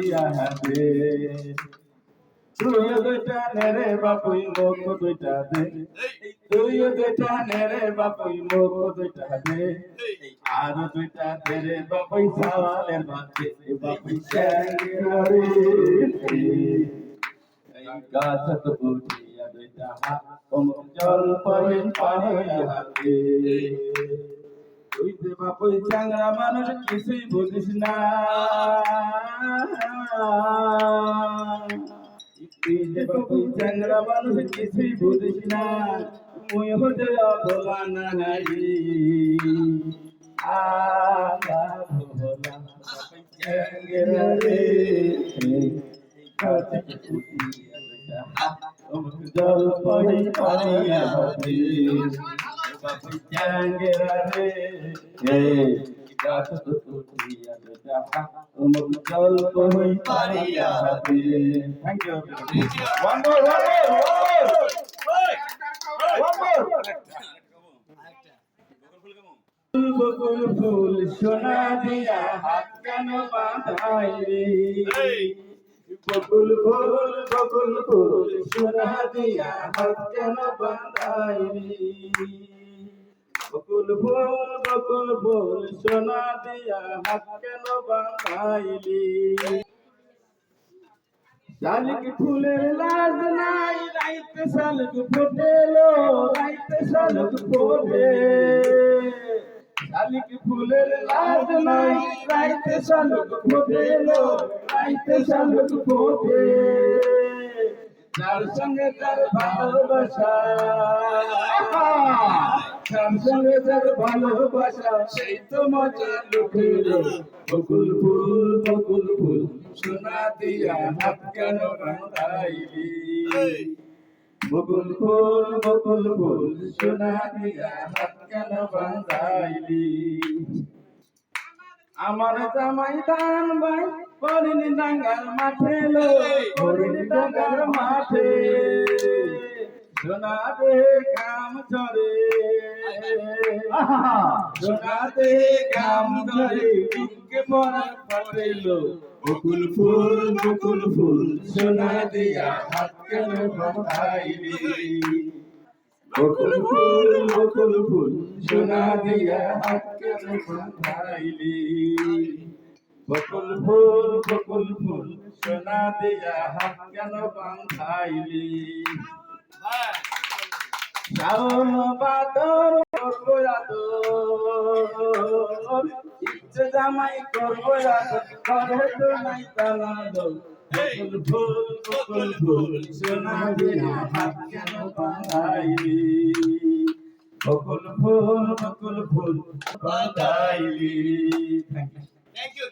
পারিয়া দে তুই দুইটা নেরে বাপুই মুখ দুইটা দে তুই দুইটা নেরে বাপুই মুখ দুইটা দে আর দুইটা দে রে বাপুই সাওয়ালের মাঝে বাপুই চ্যাংরে এই গাছত উঠিয়া দুইটা হাত জল পারিয়া দে তুই যে বাপুই চ্যাংরা মানুষ কিছুই বুঝিস না তুই যে বাপুই চ্যাংরা মানুষ কিছুই বুঝিস না মুই হতে ভোলা নাই আলা ভোলা বাপুই চ্যাংরা রে জল পারিয়া দে বাপুই চ্যাংরা রে গাছত উঠিয়া দুইটা হাত জল পারিয়া দে থ্যাংক ইউ one more বকুল ফুল সোনা দিয়া হাত কেন বাঁধাই রে বকুল ফুল সোনা দিয়া হাত কেন বাঁধাই রে বকুল ফুল সোনা দিয়া হাত কেন বাঁধাইলি শালিক ফুলের লাজ নাই রাইতে শালিক ফোটেলো রাইতে শালিক ফোটে শালিক ফুলের লাজ নাই রাইতে শালিক ফোটেলো রাইতে শালিক ফোটে যার সঙ্গে তার ভালোবাসা যার সঙ্গে তার ভালোবাসা সেই তো মজা লুটেল বকুল ফুল সোনা দিয়া হাত কেন বাঁধাইলি বকুল ফুল সোনা দিয়া হাত কেন বাঁধাইলি আমার জামাই দান ভাই হরিণী ডাঙ্গার মাঠে লো হরিণী ডাঙ্গার মাঠে সোনা দে কাম ঝরে সোনা দে কাম ঝরে বুকে মরা ফাটেলো বকুল ফুল সোনা দিয়া হাত কেন বাঁধাইলি বকুল ফুল সোনা দিয়া হাত কেন বাঁধাইলি বকুল ফুল সোনা দিয়া হাত কেন বাঁধাইলি শ্রাবণ বাদর করবো আদর ইচ্ছে জামাই করবো আদর ঘরে তো নাই তালাদর বকুল ফুল সোনা দিয়া হাত কেন বাঁধাইলি বকুল ফুল বাঁধাইলি। Thank you.